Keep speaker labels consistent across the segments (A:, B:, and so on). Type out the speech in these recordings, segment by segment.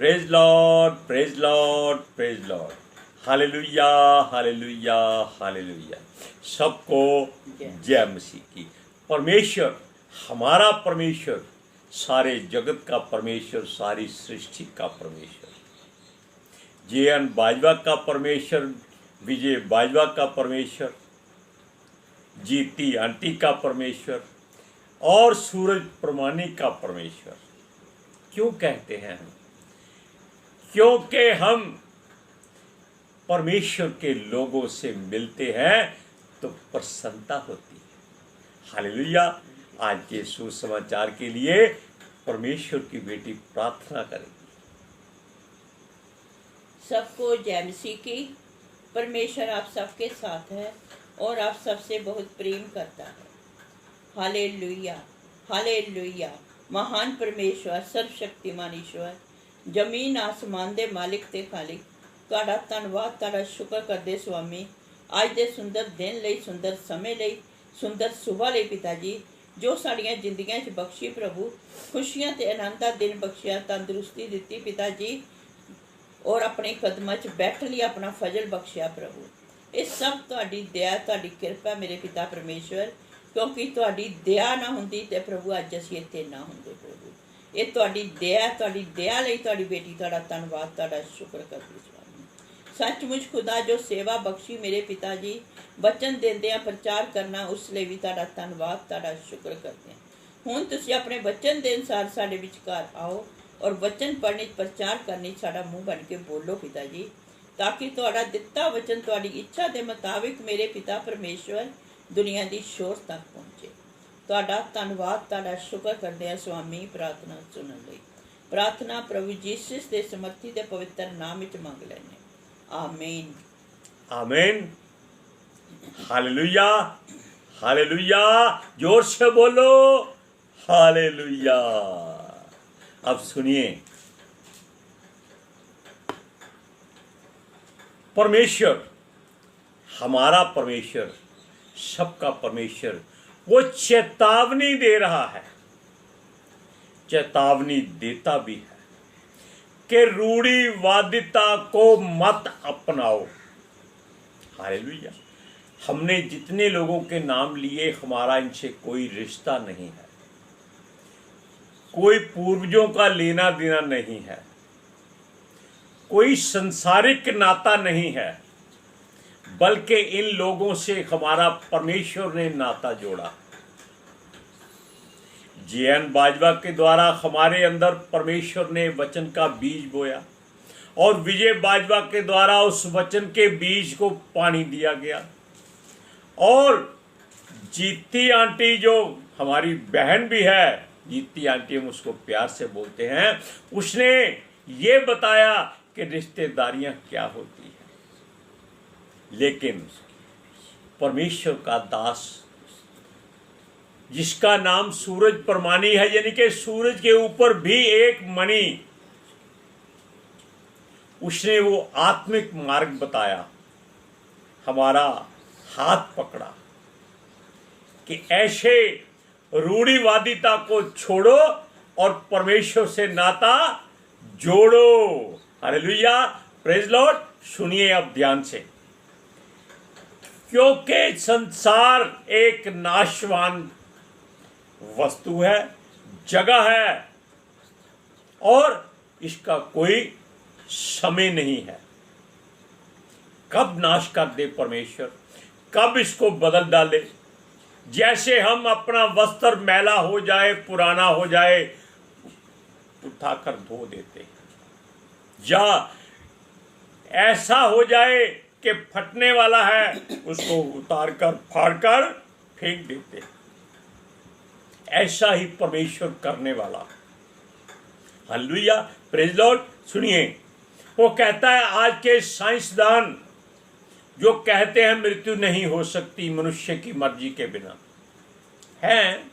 A: Praise Lord, praise Lord, praise Lord. Hallelujah, hallelujah, hallelujah. सबको जय मसीह की। परमेश्वर, हमारा परमेश्वर, सारे जगत का परमेश्वर, सारी सृष्टि का परमेश्वर, जेएन बाजवा का परमेश्वर, विजय बाजवा का परमेश्वर, जीती आंटी का परमेश्वर और सूरज परमानी का परमेश्वर। क्यों कहते हैं हम? क्योंकि हम परमेश्वर के लोगों से मिलते हैं तो प्रसन्नता होती है। हालेलुया। आज के सुसमाचार के लिए परमेश्वर की बेटी प्रार्थना करेगी।
B: सबको जय मसीह की। परमेश्वर आप सबके साथ है और आप सबसे बहुत प्रेम करता है। Hallelujah, hallelujah. महान परमेश्वर, सर्वशक्तिमान ईश्वर, जमीन आसमान दे मालिक ते खालिक, तुहाडा धन्नवाद, तुहाडा शुक्र करदे स्वामी, आज दे सुंदर दिन लई, सुंदर समय लई, सुंदर सुबह लई पिता जी, जो साड़ियां जिंदगियां च बख्शी प्रभु, खुशियां ते आनंद दा दिन बख्शिया, तंदुरुस्ती दिती पिता जी, और अपने कदमां च बैठन लई अपना फजल बख्शिया प्रभु। ये सब तुहाडी दया, तुहाडी किरपा मेरे पिता परमेश्वर, क्योंकि तुहाडी दया ना हुंदी ते प्रभु अज असीं इत्थे ना हुंदे प्रभु। ये तुहाडी दया लई तुहाडी बेटी तुहाडा धन्नवाद, तुहाडा शुक्र करदी स्वामी। सचमुच खुदा जो सेवा बख्शी मेरे पिता जी, वचन देंदे प्रचार करना, उस लिए भी तुहाडा धन्नवाद, तुहाडा शुक्र करते हैं। हुण तुसीं अपने वचन दे अनुसार साडे विचकार आओ और वचन पढ़ने प्रचार करने साडा मुंह बन के बोलो पिता जी, ताकि तुहाडा दिता वचन तुहाडी इच्छा के मुताबिक मेरे पिता परमेश्वर दुनिया की शोर तक पहुँचे। तुहाडा धन्नवाद, तुहाडा शुक्र करते हैं स्वामी। प्रार्थना सुनने लई प्रार्थना प्रभु जीसस के समर्थी ते पवित्र नाम विच मंग लैने, आमीन,
A: आमीन। Hallelujah, hallelujah. जोर से बोलो हालेलुया। अब सुनिए, परमेश्वर, हमारा परमेश्वर, सबका परमेश्वर, वो चेतावनी दे रहा है, चेतावनी देता भी है कि रूढ़िवादिता को मत अपनाओ। हालेलुया। हमने जितने लोगों के नाम लिए, हमारा इनसे कोई रिश्ता नहीं है, कोई पूर्वजों का लेना देना नहीं है, कोई संसारिक नाता नहीं है, बल्कि इन लोगों से हमारा परमेश्वर ने नाता जोड़ा। जेएन बाजवा के द्वारा हमारे अंदर परमेश्वर ने वचन का बीज बोया और विजय बाजवा के द्वारा उस वचन के बीज को पानी दिया गया। और जीती आंटी, जो हमारी बहन भी है, जीती आंटी हम उसको प्यार से बोलते हैं, उसने ये बताया कि रिश्तेदारियां क्या होती है। लेकिन परमेश्वर का दास, जिसका नाम सूरज परमानी है, यानी कि सूरज के ऊपर भी एक मणि, उसने वो आत्मिक मार्ग बताया, हमारा हाथ पकड़ा कि ऐसे रूढ़िवादिता को छोड़ो और परमेश्वर से नाता जोड़ो। Hallelujah, praise Lord. सुनिए अब ध्यान से, क्योंकि संसार एक नाशवान वस्तु है, जगह है, और इसका कोई समय नहीं है। कब नाश कर दे परमेश्वर, कब इसको बदल डाले। जैसे हम अपना वस्त्र मैला हो जाए, पुराना हो जाए, उठाकर धो देते, या ऐसा हो जाए कि फटने वाला है, उसको उतारकर फाड़कर फेंक देते। ऐसा ही परमेश्वर करने वाला। Hallelujah, praise Lord. सुनिए, वो कहता है, आज के साइंसदान जो कहते हैं मृत्यु नहीं हो सकती मनुष्य की मर्जी के बिना, हैं,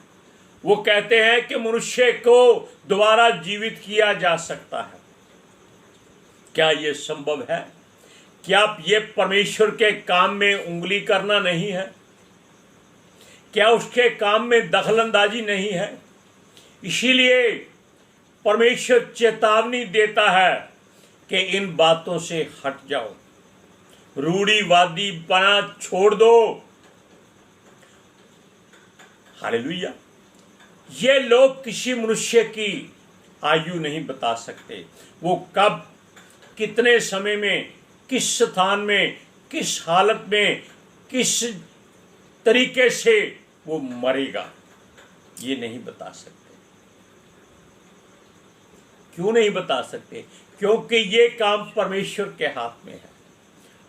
A: वो कहते हैं कि मनुष्य को दोबारा जीवित किया जा सकता है। क्या ये संभव है? क्या ये परमेश्वर के काम में उंगली करना नहीं है? क्या उसके काम में दखलंदाजी नहीं है? इसीलिए परमेश्वर चेतावनी देता है कि इन बातों से हट जाओ, रूढ़िवादी बना छोड़ दो। हालेलुया। ये लोग किसी मनुष्य की आयु नहीं बता सकते, वो कब, कितने समय में, किस स्थान में, किस हालत में, किस तरीके से वो मरेगा, ये नहीं बता सकते। क्यों नहीं बता सकते? क्योंकि ये काम परमेश्वर के हाथ में है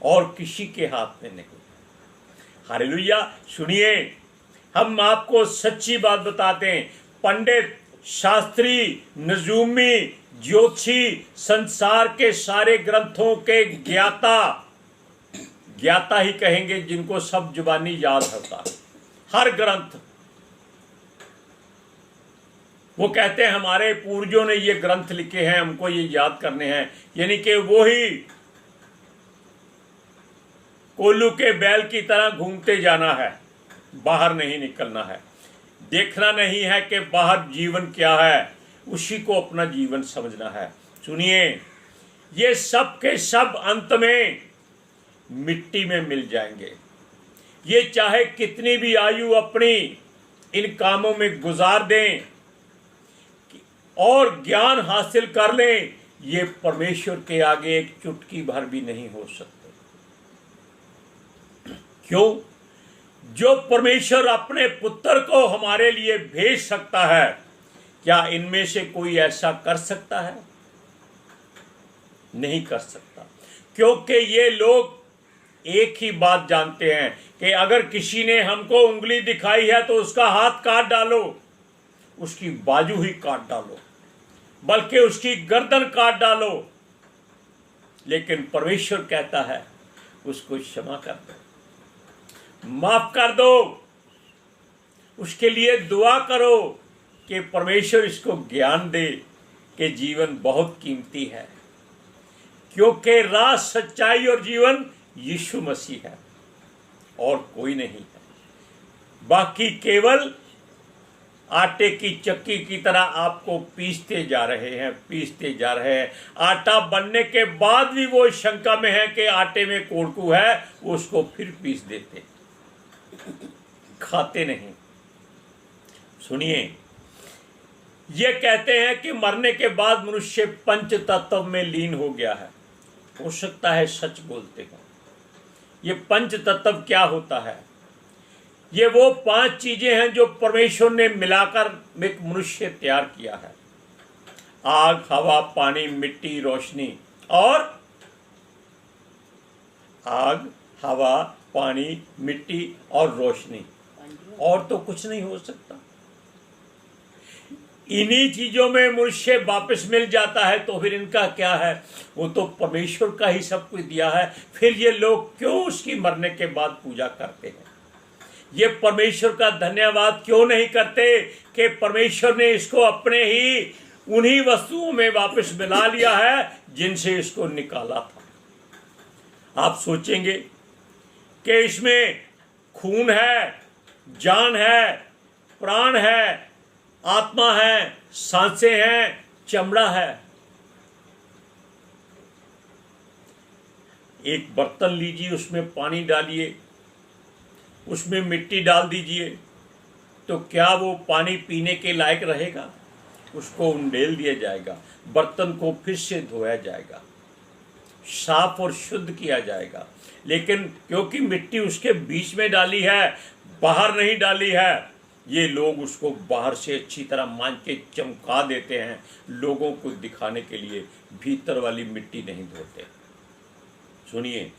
A: और किसी के हाथ में नहीं। हालेलुया। सुनिए, हम आपको सच्ची बात बताते हैं। पंडित, शास्त्री, नजूमी, ज्योतिषी, संसार के सारे ग्रंथों के ज्ञाता ही कहेंगे, जिनको सब जुबानी याद होता है, हर ग्रंथ। वो कहते हैं हमारे पूर्वजों ने ये ग्रंथ लिखे हैं, हमको ये याद करने हैं। यानी कि वो ही कोल्लू के बैल की तरह घूमते जाना है, बाहर नहीं निकलना है, देखना नहीं है कि बाहर जीवन क्या है, उसी को अपना जीवन समझना है। सुनिए, ये सब के सब अंत में मिट्टी में मिल जाएंगे। ये चाहे कितनी भी आयु अपनी इन कामों में गुजार दें और ज्ञान हासिल कर लें, ये परमेश्वर के आगे एक चुटकी भर भी नहीं हो सकते। क्यों? जो परमेश्वर अपने पुत्र को हमारे लिए भेज सकता है, क्या इनमें से कोई ऐसा कर सकता है? नहीं कर सकता। क्योंकि ये लोग एक ही बात जानते हैं कि अगर किसी ने हमको उंगली दिखाई है तो उसका हाथ काट डालो, उसकी बाजू ही काट डालो, बल्कि उसकी गर्दन काट डालो। लेकिन परमेश्वर कहता है उसको क्षमा कर दो, माफ कर दो, उसके लिए दुआ करो कि परमेश्वर इसको ज्ञान दे कि जीवन बहुत कीमती है, क्योंकि राह, सच्चाई और जीवन यीशु मसीह है और कोई नहीं है। बाकी केवल आटे की चक्की की तरह आपको पीसते जा रहे हैं। आटा बनने के बाद भी वो शंका में है कि आटे में कोड़कू है, वो उसको फिर पीस देते, खाते नहीं। सुनिए, ये कहते हैं कि मरने के बाद मनुष्य पंच तत्व में लीन हो गया है। हो सकता है सच बोलते हो। ये पंच तत्व क्या होता है? ये वो 5 चीजें हैं जो परमेश्वर ने मिलाकर एक मनुष्य तैयार किया है। आग, हवा, पानी, मिट्टी, रोशनी। और आग, हवा, पानी, मिट्टी और रोशनी, और तो कुछ नहीं हो सकता। इन्हीं चीजों में मनुष्य वापस मिल जाता है, तो फिर इनका क्या है? वो तो परमेश्वर का ही सब कुछ दिया है। फिर ये लोग क्यों उसकी मरने के बाद पूजा करते हैं? ये परमेश्वर का धन्यवाद क्यों नहीं करते कि परमेश्वर ने इसको अपने ही उन्हीं वस्तुओं में वापस मिला लिया है जिनसे इसको निकाला था। आप सोचेंगे कि इसमें खून है, जान है, प्राण है, आत्मा है, सांसें हैं, चमड़ा है। एक बर्तन लीजिए, उसमें पानी डालिए, उसमें मिट्टी डाल दीजिए, तो क्या वो पानी पीने के लायक रहेगा? उसको उंडेल दिया जाएगा, बर्तन को फिर से धोया जाएगा, साफ और शुद्ध किया जाएगा। लेकिन क्योंकि मिट्टी उसके बीच में डाली है, बाहर नहीं डाली है, ये लोग उसको बाहर से अच्छी तरह मान के चमका देते हैं, लोगों को दिखाने के लिए। भीतर वाली मिट्टी नहीं धोते। सुनिए,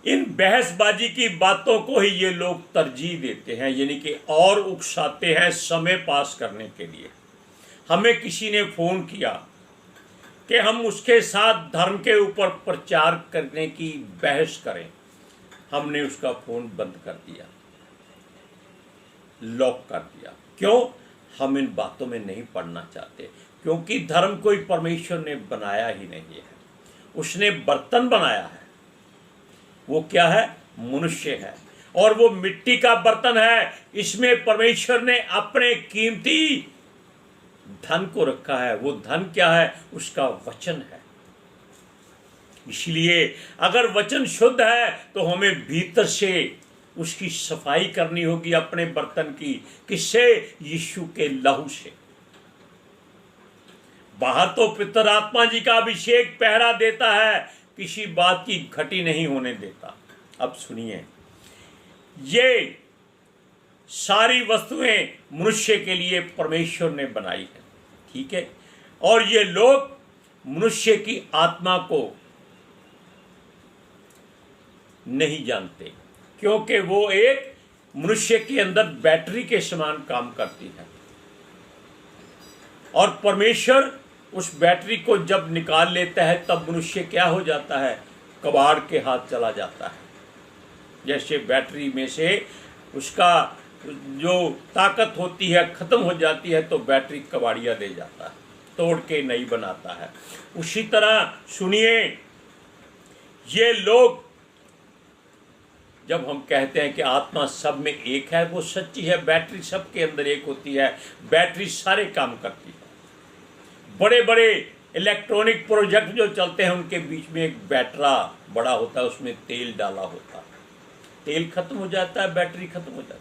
A: इन बहसबाजी की बातों को ही ये लोग तरजीह देते हैं, यानी कि और उकसाते हैं समय पास करने के लिए। हमें किसी ने फोन किया कि हम उसके साथ धर्म के ऊपर प्रचार करने की बहस करें। हमने उसका फोन बंद कर दिया, लॉक कर दिया। क्यों? हम इन बातों में नहीं पढ़ना चाहते, क्योंकि धर्म कोई परमेश्वर ने बनाया ही नहीं है। उसने बर्तन बनाया है। वो क्या है? मनुष्य है, और वो मिट्टी का बर्तन है। इसमें परमेश्वर ने अपने कीमती धन को रखा है। वो धन क्या है? उसका वचन है। इसलिए अगर वचन शुद्ध है तो हमें भीतर से उसकी सफाई करनी होगी अपने बर्तन की। किससे? यीशु के लहू से। बाहर तो पितर आत्मा जी का अभिषेक पहरा देता है, किसी बात की घटी नहीं होने देता। अब सुनिए, ये सारी वस्तुएं मनुष्य के लिए परमेश्वर ने बनाई है, ठीक है। और ये लोग मनुष्य की आत्मा को नहीं जानते, क्योंकि वो एक मनुष्य के अंदर बैटरी के समान काम करती है। और परमेश्वर उस बैटरी को जब निकाल लेता है तब मनुष्य क्या हो जाता है? कबाड़ के हाथ चला जाता है। जैसे बैटरी में से उसका जो ताकत होती है खत्म हो जाती है तो बैटरी कबाड़िया दे जाता है, तोड़ के नई बनाता है। उसी तरह सुनिए, ये लोग, जब हम कहते हैं कि आत्मा सब में एक है, वो सच्ची है। बैटरी सबके अंदर एक होती है, बैटरी सारे काम करती है। बड़े बड़े इलेक्ट्रॉनिक प्रोजेक्ट जो चलते हैं उनके बीच में एक बैटरा बड़ा होता है, उसमें तेल डाला होता है। तेल खत्म हो जाता है, बैटरी खत्म हो जाती है।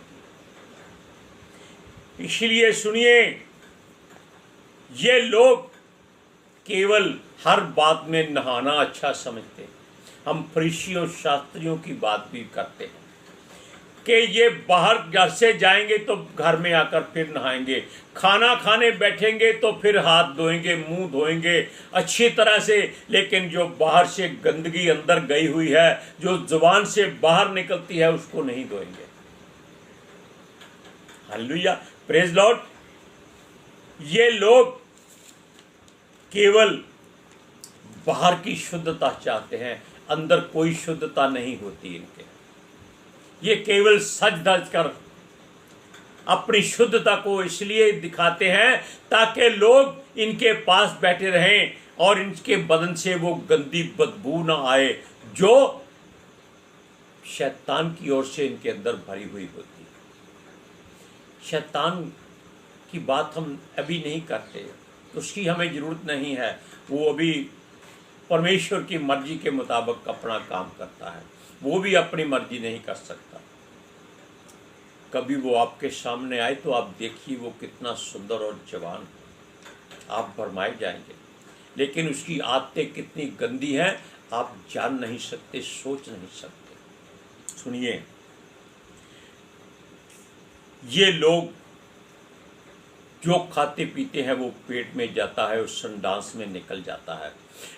A: इसलिए सुनिए, ये लोग केवल हर बात में नहाना अच्छा समझते हैं। हम फरीसियों शास्त्रियों की बात भी करते हैं कि ये बाहर घर से जाएंगे तो घर में आकर फिर नहाएंगे, खाना खाने बैठेंगे तो फिर हाथ धोएंगे, मुंह धोएंगे अच्छी तरह से, लेकिन जो बाहर से गंदगी अंदर गई हुई है, जो जुबान से बाहर निकलती है, उसको नहीं धोएंगे। Hallelujah, praise Lord. ये लोग केवल बाहर की शुद्धता चाहते हैं, अंदर कोई शुद्धता नहीं होती इनके। ये केवल सज धज कर अपनी शुद्धता को इसलिए दिखाते हैं ताकि लोग इनके पास बैठे रहें और इनके बदन से वो गंदी बदबू ना आए जो शैतान की ओर से इनके अंदर भरी हुई होती है। शैतान की बात हम अभी नहीं करते, उसकी हमें जरूरत नहीं है। वो अभी परमेश्वर की मर्जी के मुताबिक अपना काम करता है, वो भी अपनी मर्जी नहीं कर सकता। कभी वो आपके सामने आए तो आप देखिए वो कितना सुंदर और जवान, आप भरमाए जाएंगे, लेकिन उसकी आदतें कितनी गंदी हैं आप जान नहीं सकते, सोच नहीं सकते। सुनिए, ये लोग जो खाते पीते हैं वो पेट में जाता है और संडास में निकल जाता है,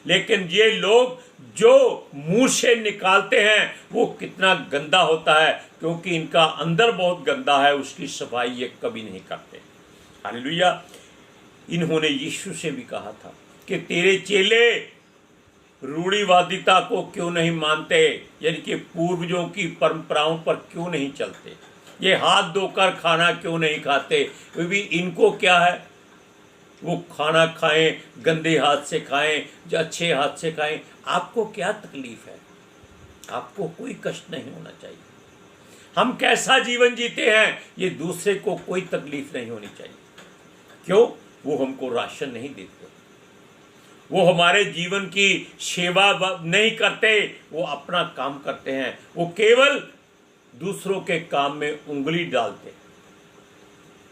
A: लेकिन ये लोग जो मुंह से निकालते हैं वो कितना गंदा होता है, क्योंकि इनका अंदर बहुत गंदा है, उसकी सफाई ये कभी नहीं करते। हालेलुया। इन्होंने यीशु से भी कहा था कि तेरे चेले रूढ़िवादिता को क्यों नहीं मानते, यानी कि पूर्वजों की परंपराओं पर क्यों नहीं चलते, ये हाथ धोकर खाना क्यों नहीं खाते। वो भी इनको क्या है, वो खाना खाएं, गंदे हाथ से खाएं, जो अच्छे हाथ से खाएं। आपको क्या तकलीफ है? आपको कोई कष्ट नहीं होना चाहिए। हम कैसा जीवन जीते हैं ये दूसरे को कोई तकलीफ नहीं होनी चाहिए। क्यों? वो हमको राशन नहीं देते, वो हमारे जीवन की सेवा नहीं करते, वो अपना काम करते हैं, वो केवल दूसरों के काम में उंगली डालते,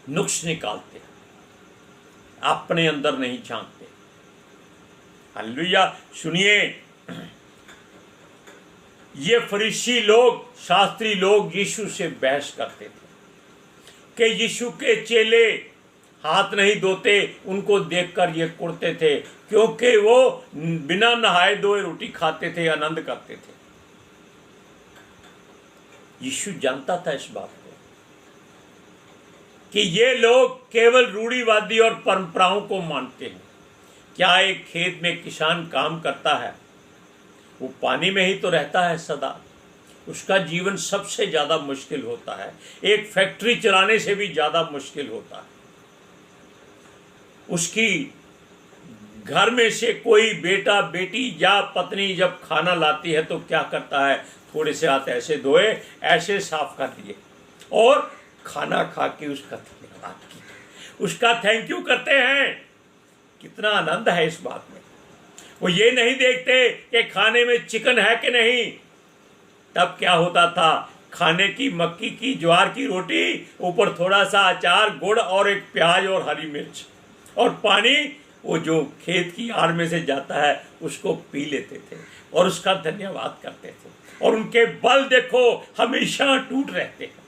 A: नुक्स निकालते, अपने अंदर नहीं झांकते। हालेलुया। सुनिए, ये फरीसी लोग, शास्त्री लोग यीशु से बहस करते थे कि यीशु के चेले हाथ नहीं धोते, उनको देखकर ये कुड़ते थे, क्योंकि वो बिना नहाए धोए रोटी खाते थे, आनंद करते थे। यीशु जानता था इस बात को कि ये लोग केवल रूढ़िवादी और परंपराओं को मानते हैं। क्या एक खेत में किसान काम करता है, वो पानी में ही तो रहता है सदा, उसका जीवन सबसे ज्यादा मुश्किल होता है, एक फैक्ट्री चलाने से भी ज्यादा मुश्किल होता है। उसकी घर में से कोई बेटा बेटी या पत्नी जब खाना लाती है तो क्या करता है, थोड़े से हाथ ऐसे धोए, ऐसे साफ कर दिए और खाना खा के उसका धन्यवाद किया। उसका थैंक यू करते हैं। कितना आनंद है इस बात में। वो ये नहीं देखते कि खाने में चिकन है कि नहीं। तब क्या होता था, खाने की मक्की की ज्वार की रोटी, ऊपर थोड़ा सा अचार, गुड़ और एक प्याज और हरी मिर्च और पानी, वो जो खेत की आड़ में से जाता है उसको पी लेते थे और उसका धन्यवाद करते थे, और उनके बल देखो हमेशा टूट रहते हैं।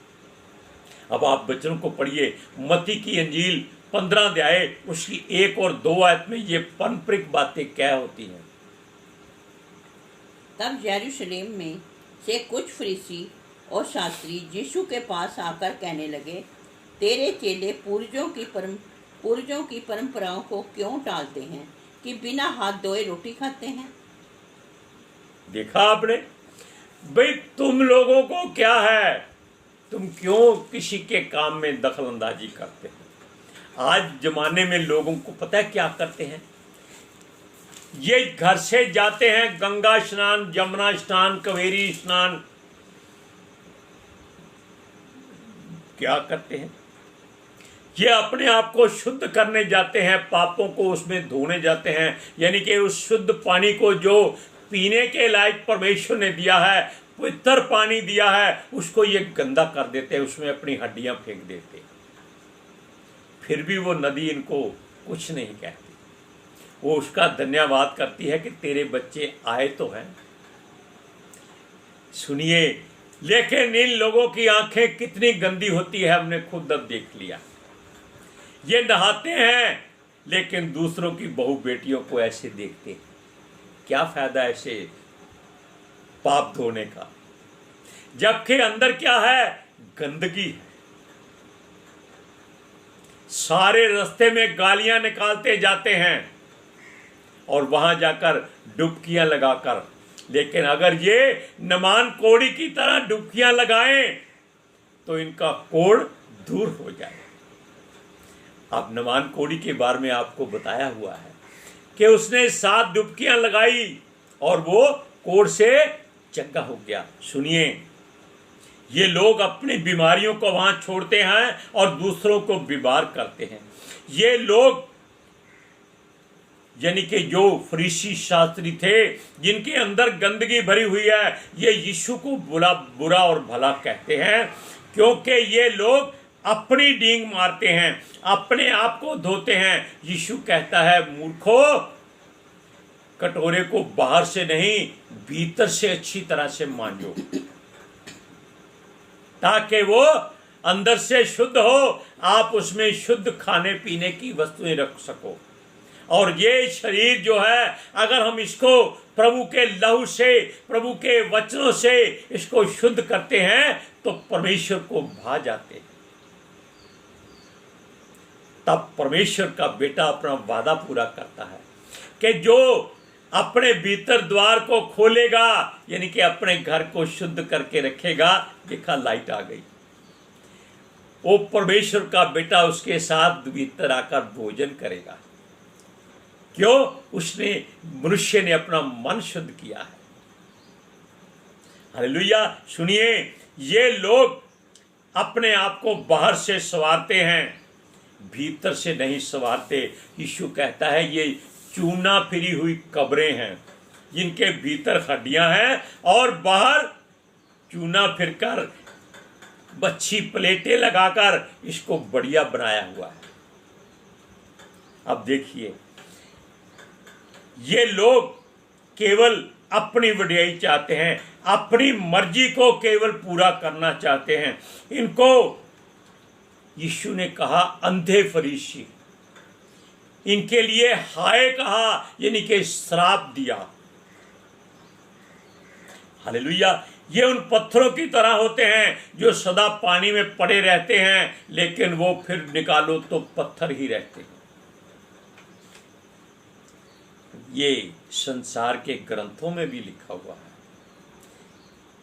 A: अब आप बच्चों को पढ़िए मत्ती की अंजील 15 अध्याय उसकी 1 और 2 आयत में ये पारंपरिक बातें क्या होती हैं।
B: तब यरूशलेम में से कुछ फरीसी और शास्त्री यीशु के पास आकर कहने लगे, तेरे चेले पूर्वजों की परंपराओं को क्यों टालते हैं कि बिना हाथ धोए रोटी खाते हैं।
A: देखा आपने भाई, तुम लोगों को क्या है, तुम क्यों किसी के काम में दखल अंदाजी करते हो। आज जमाने में लोगों को पता है क्या करते हैं, ये घर से जाते हैं गंगा स्नान, जमुना स्नान, कावेरी स्नान, क्या करते हैं, ये अपने आप को शुद्ध करने जाते हैं, पापों को उसमें धोने जाते हैं। यानी कि उस शुद्ध पानी को जो पीने के लायक परमेश्वर ने दिया है, पवित्र पानी दिया है, उसको ये गंदा कर देते हैं, उसमें अपनी हड्डियां फेंक देते हैं। फिर भी वो नदी इनको कुछ नहीं कहती, वो उसका धन्यवाद करती है कि तेरे बच्चे आए तो हैं। सुनिए, लेकिन इन लोगों की आंखें कितनी गंदी होती है, हमने खुद अब देख लिया। ये नहाते हैं लेकिन दूसरों की बहू बेटियों को ऐसे देखते हैं। क्या फायदा ऐसे पाप धोने का, जबकि अंदर क्या है, गंदगी है। सारे रास्ते में गालियां निकालते जाते हैं और वहां जाकर डुबकियां लगाकर, लेकिन अगर ये नमान कोड़ी की तरह डुबकियां लगाएं तो इनका कोड़ दूर हो जाए। अब नमान कोड़ी के बारे में आपको बताया हुआ है कि उसने 7 डुबकियां लगाई और वो कोड़ से चंगा हो गया। सुनिए, ये लोग अपनी बीमारियों को वहां छोड़ते हैं और दूसरों को बीमार करते हैं। ये लोग यानी कि जो फरीसी शास्त्री थे, जिनके अंदर गंदगी भरी हुई है, ये यीशु को बुरा और भला कहते हैं, क्योंकि ये लोग अपनी डींग मारते हैं, अपने आप को धोते हैं। यीशु कहता है, मूर्खो, कटोरे को बाहर से नहीं भीतर से अच्छी तरह से मांजो, ताकि वो अंदर से शुद्ध हो, आप उसमें शुद्ध खाने पीने की वस्तुएं रख सको। और ये शरीर जो है, अगर हम इसको प्रभु के लहू से, प्रभु के वचनों से इसको शुद्ध करते हैं तो परमेश्वर को भा जाते हैं। तब परमेश्वर का बेटा अपना वादा पूरा करता है कि जो अपने भीतर द्वार को खोलेगा, यानी कि अपने घर को शुद्ध करके रखेगा, देखा लाइट आ गई, वो परमेश्वर का बेटा उसके साथ भीतर आकर भोजन करेगा। क्यों? उसने, मनुष्य ने अपना मन शुद्ध किया है। हालेलुया। सुनिए, ये लोग अपने आप को बाहर से संवारते हैं, भीतर से नहीं संवारते। यीशु कहता है, ये चूना फिरी हुई कब्रें हैं, जिनके भीतर हड्डियां हैं और बाहर चूना फिरकर बच्ची प्लेटें लगाकर इसको बढ़िया बनाया हुआ है। अब देखिए, ये लोग केवल अपनी वडियाई चाहते हैं, अपनी मर्जी को केवल पूरा करना चाहते हैं। इनको यीशु ने कहा अंधे फरीसी, इनके लिए हाय कहा, यानी कि श्राप दिया। हालेलुया। ये उन पत्थरों की तरह होते हैं जो सदा पानी में पड़े रहते हैं, लेकिन वो फिर निकालो तो पत्थर ही रहते हैं। ये संसार के ग्रंथों में भी लिखा हुआ है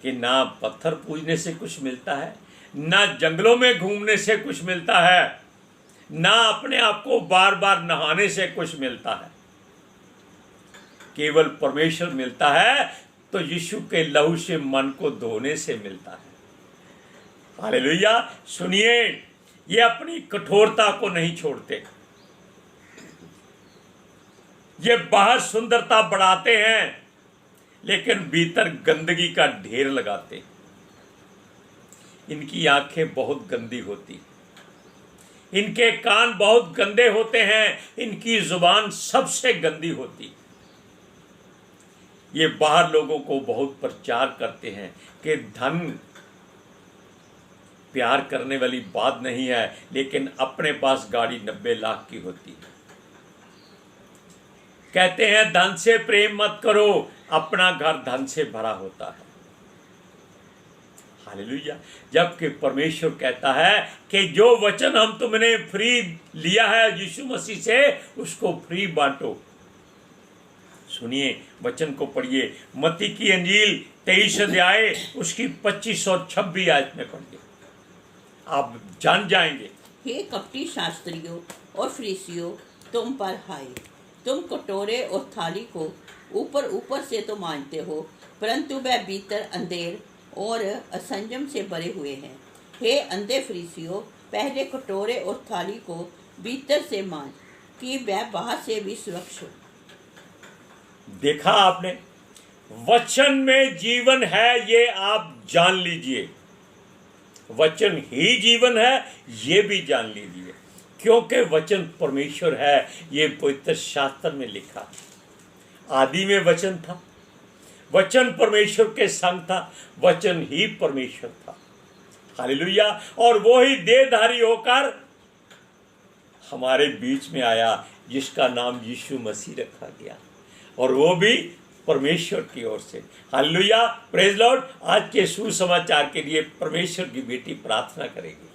A: कि ना पत्थर पूजने से कुछ मिलता है, ना जंगलों में घूमने से कुछ मिलता है, ना अपने आप को बार बार नहाने से कुछ मिलता है। केवल परमेश्वर मिलता है तो यीशु के लहू से मन को धोने से मिलता है। हालेलुया। सुनिए, ये अपनी कठोरता को नहीं छोड़ते, ये बाहर सुंदरता बढ़ाते हैं लेकिन भीतर गंदगी का ढेर लगाते हैं। इनकी आंखें बहुत गंदी होती, इनके कान बहुत गंदे होते हैं, इनकी जुबान सबसे गंदी होती। ये बाहर लोगों को बहुत प्रचार करते हैं कि धन प्यार करने वाली बात नहीं है, लेकिन अपने पास गाड़ी 90 लाख की होती है। कहते हैं धन से प्रेम मत करो, अपना घर धन से भरा होता है। हालेलुया। जबकि परमेश्वर कहता है कि जो वचन हम तुमने फ्री लिया है यीशु मसीह से, उसको फ्री बांटो। सुनिए, वचन को पढ़िए। मत्ती की अंजील 23 अध्याय उसकी 25 और 26 आयत में पढ़िए, आप जान जाएंगे।
B: हे कपटी शास्त्रियों और फरीसियों, तुम पर हाय, तुम कटोरे और थाली को ऊपर ऊपर से तो मांजते हो, परंतु वह भीतर अंधेर और असंयम से भरे हुए हैं। हे अंधे फरीसियों, पहले कटोरे और थाली को भीतर से मांज कि वह बाहर से भी स्वच्छ हो।
A: देखा आपने, वचन में जीवन है, ये आप जान लीजिए। वचन ही जीवन है, ये भी जान लीजिए, क्योंकि वचन परमेश्वर है। ये पवित्र शास्त्र में लिखा। आदि में वचन था, वचन परमेश्वर के संग था, वचन ही परमेश्वर था। हालेलुया। और वो ही देहधारी होकर हमारे बीच में आया, जिसका नाम यीशु मसीह रखा गया, और वो भी परमेश्वर की ओर से। Hallelujah, praise Lord. आज के सुसमाचार के लिए परमेश्वर की बेटी प्रार्थना करेगी।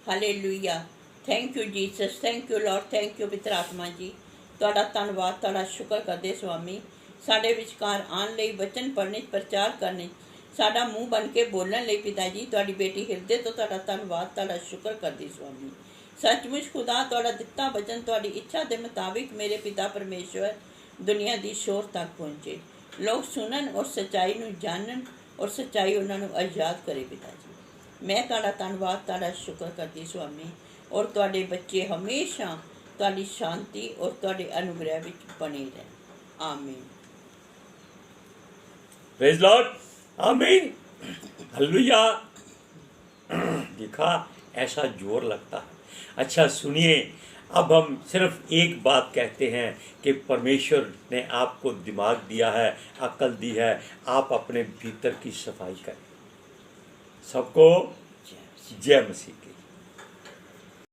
B: Hallelujah. Thank you Jesus, thank you Lord, thank you पवित्र आत्मा जी। ਤੁਹਾਡਾ ਧੰਨਵਾਦ, ਤੁਹਾਡਾ ਸ਼ੁਕਰ ਕਰਦੇ ਸੁਆਮੀ, ਸਾਡੇ ਵਿਚਕਾਰ ਆਉਣ ਲਈ, ਵਚਨ ਪੜ੍ਹਨੇ, ਪ੍ਰਚਾਰ ਕਰਨੇ, ਸਾਡਾ ਮੂੰਹ ਬਣ ਕੇ ਬੋਲਣ ਲਈ ਪਿਤਾ ਜੀ, ਤੁਹਾਡੀ ਬੇਟੀ ਹਿਰਦੇ ਤੋਂ ਤੁਹਾਡਾ ਧੰਨਵਾਦ, ਤੁਹਾਡਾ ਸ਼ੁਕਰ ਕਰਦੀ ਸੁਆਮੀ। सचमुच खुदा ਤੁਹਾਡਾ ਦਿੱਤਾ ਵਚਨ ਤੁਹਾਡੀ ਇੱਛਾ ਦੇ ਮੁਤਾबिक ਮੇਰੇ ਪਿਤਾ ਪਰਮੇਸ਼ਵਰ ਦੁਨੀਆ ਦੀ ਸ਼ੋਰ ਤੱਕ ਪਹੁੰਚੇ, ਲੋਕ ਸੁਣਨ ਔਰ ਸੱਚਾਈ ਨੂੰ ਜਾਣਨ ਔਰ ਸੱਚਾਈ ਉਹਨਾਂ ਨੂੰ ਆਜ਼ਾਦ ਕਰੇ ਪਿਤਾ ਜੀ। ਮੈਂ ਤੁਹਾਡਾ ਧੰਨਵਾਦ, ਤੁਹਾਡਾ ਸ਼ੁਕਰ ਕਰਦੀ ਸੁਆਮੀ, ਔਰ ਤੁਹਾਡੇ ਬੱਚੇ ਹਮੇਸ਼ਾ ਤੁਹਾਡੀ ਸ਼ਾਂਤੀ ਔਰ ਤੁਹਾਡੇ ਅਨੁਗ੍ਰਹਿ ਵਿੱਚ ਬਣੇ ਰਹਿਣ। ਆਮੀਨ।
A: प्रेज लॉर्ड, आमीन, हालेलुया। देखा, ऐसा जोर लगता है। अच्छा सुनिए, अब हम सिर्फ एक बात कहते हैं कि परमेश्वर ने आपको दिमाग दिया है, अकल दी है, आप अपने भीतर की सफाई करें। सबको जय मसीह।